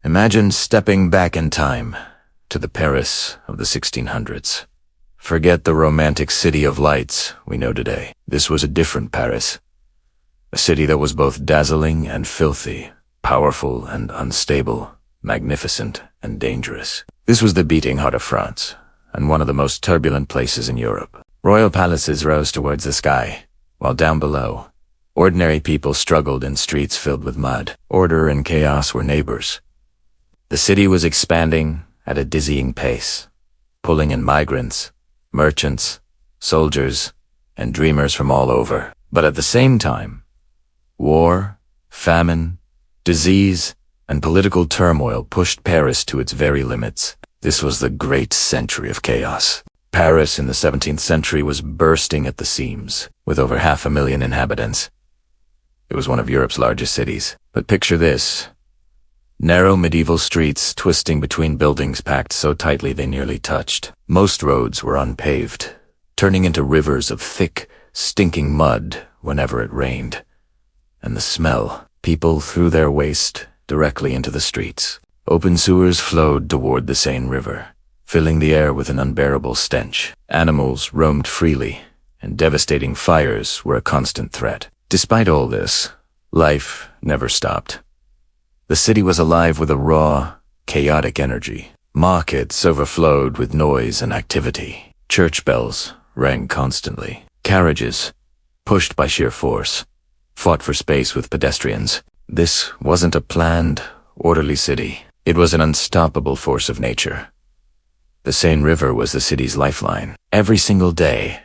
Imagine stepping back in time to the Paris of the 1600s. Forget the romantic city of lights we know today. This was a different Paris. A city that was both dazzling and filthy, powerful and unstable, magnificent and dangerous. This was the beating heart of France, and one of the most turbulent places in Europe. Royal palaces rose towards the sky, while down below, ordinary people struggled in streets filled with mud. Order and chaos were neighbors. The city was expanding at a dizzying pace, pulling in migrants, merchants, soldiers, and dreamers from all over. But at the same time, war, famine, disease, and political turmoil pushed Paris to its very limits. This was the great century of chaos. Paris in the 17th century was bursting at the seams, with over 500,000 inhabitants. It was one of Europe's largest cities. But picture this. Narrow medieval streets twisting between buildings packed so tightly they nearly touched. Most roads were unpaved, turning into rivers of thick, stinking mud whenever it rained. And the smell. People threw their waste directly into the streets. Open sewers flowed toward the Seine River, filling the air with an unbearable stench. Animals roamed freely, and devastating fires were a constant threat. Despite all this, life never stopped. The city was alive with a raw, chaotic energy. Markets overflowed with noise and activity. Church bells rang constantly. Carriages, pushed by sheer force, fought for space with pedestrians. This wasn't a planned, orderly city. It was an unstoppable force of nature. The Seine River was the city's lifeline. Every single day,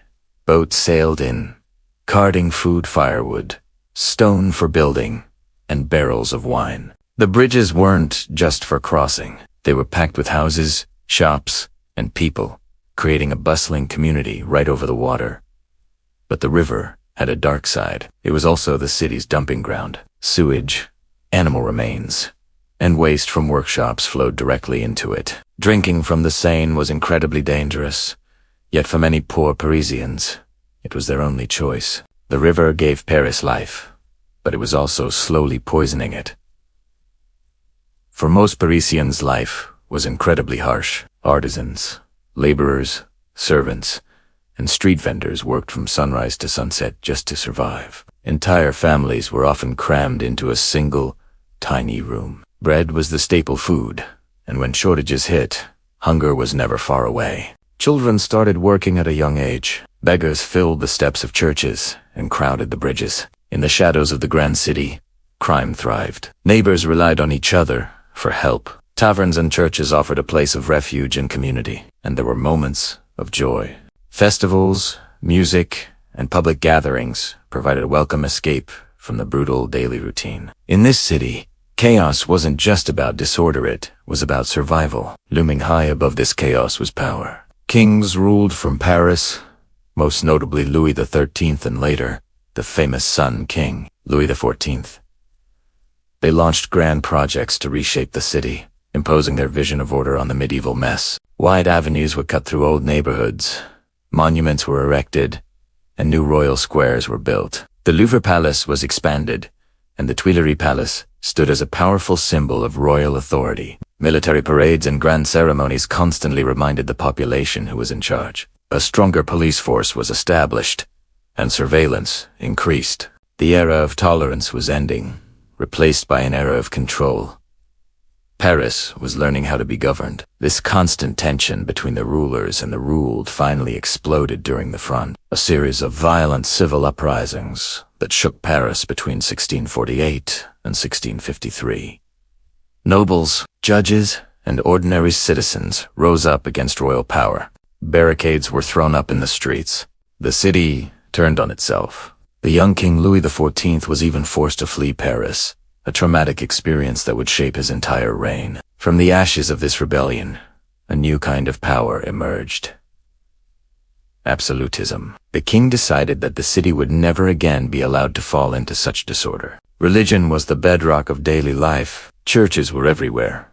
boats sailed in, carting food, firewood, stone for building, and barrels of wine. The bridges weren't just for crossing. They were packed with houses, shops, and people, creating a bustling community right over the water. But the river had a dark side. It was also the city's dumping ground. Sewage, animal remains, and waste from workshops flowed directly into it. Drinking from the Seine was incredibly dangerous, yet for many poor Parisians, it was their only choice. The river gave Paris life, but it was also slowly poisoning it. For most Parisians, life was incredibly harsh. Artisans, laborers, servants, and street vendors worked from sunrise to sunset just to survive. Entire families were often crammed into a single, tiny room. Bread was the staple food, and when shortages hit, hunger was never far away. Children started working at a young age. Beggars filled the steps of churches and crowded the bridges. In the shadows of the grand city, crime thrived. Neighbors relied on each other for help. Taverns and churches offered a place of refuge and community, and there were moments of joy. Festivals, music, and public gatherings provided a welcome escape from the brutal daily routine. In this city, chaos wasn't just about disorder, it was about survival. Looming high above this chaos was power. Kings ruled from Paris, most notably Louis XIII and later, the famous Sun King, Louis XIV. They launched grand projects to reshape the city, imposing their vision of order on the medieval mess. Wide avenues were cut through old neighborhoods, monuments were erected, and new royal squares were built. The Louvre Palace was expanded, and the Tuileries Palace stood as a powerful symbol of royal authority. Military parades and grand ceremonies constantly reminded the population who was in charge. A stronger police force was established, and surveillance increased. The era of tolerance was ending, replaced by an era of control. Paris was learning how to be governed. This constant tension between the rulers and the ruled finally exploded during the Fronde, a series of violent civil uprisings that shook Paris between 1648 and 1653. Nobles, judges, and ordinary citizens rose up against royal power. Barricades were thrown up in the streets. The city turned on itself. The young King Louis XIV was even forced to flee Paris, a traumatic experience that would shape his entire reign. From the ashes of this rebellion, a new kind of power emerged. Absolutism. The king decided that the city would never again be allowed to fall into such disorder. Religion was the bedrock of daily life. Churches were everywhere,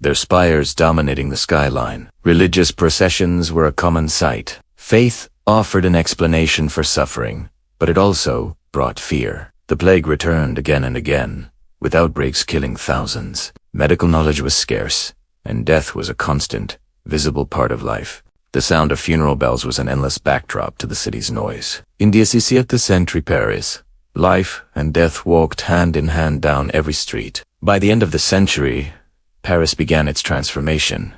their spires dominating the skyline. Religious processions were a common sight. Faith offered an explanation for suffering, but it also brought fear. The plague returned again and again, with outbreaks killing thousands. Medical knowledge was scarce, and death was a constant, visible part of life. The sound of funeral bells was an endless backdrop to the city's noise. In the 17th century Paris, life and death walked hand in hand down every street. By the end of the century, Paris began its transformation.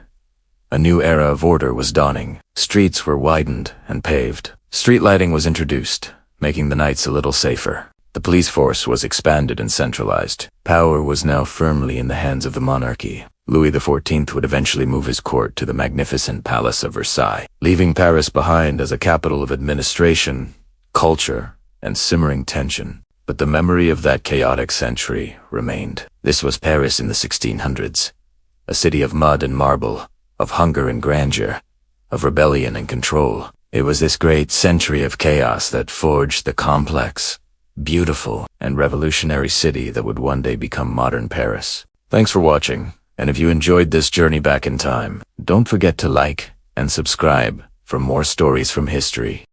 A new era of order was dawning. Streets were widened and paved. Street lighting was introduced, making the nights a little safer. The police force was expanded and centralized. Power was now firmly in the hands of the monarchy. Louis XIV would eventually move his court to the magnificent Palace of Versailles, leaving Paris behind as a capital of administration, culture, and simmering tension. But the memory of that chaotic century remained. This was Paris in the 1600s, a city of mud and marble, of hunger and grandeur, of rebellion and control. It was this great century of chaos that forged the complex, beautiful, and revolutionary city that would one day become modern Paris. Thanks for watching, and if you enjoyed this journey back in time, don't forget to like and subscribe for more stories from history.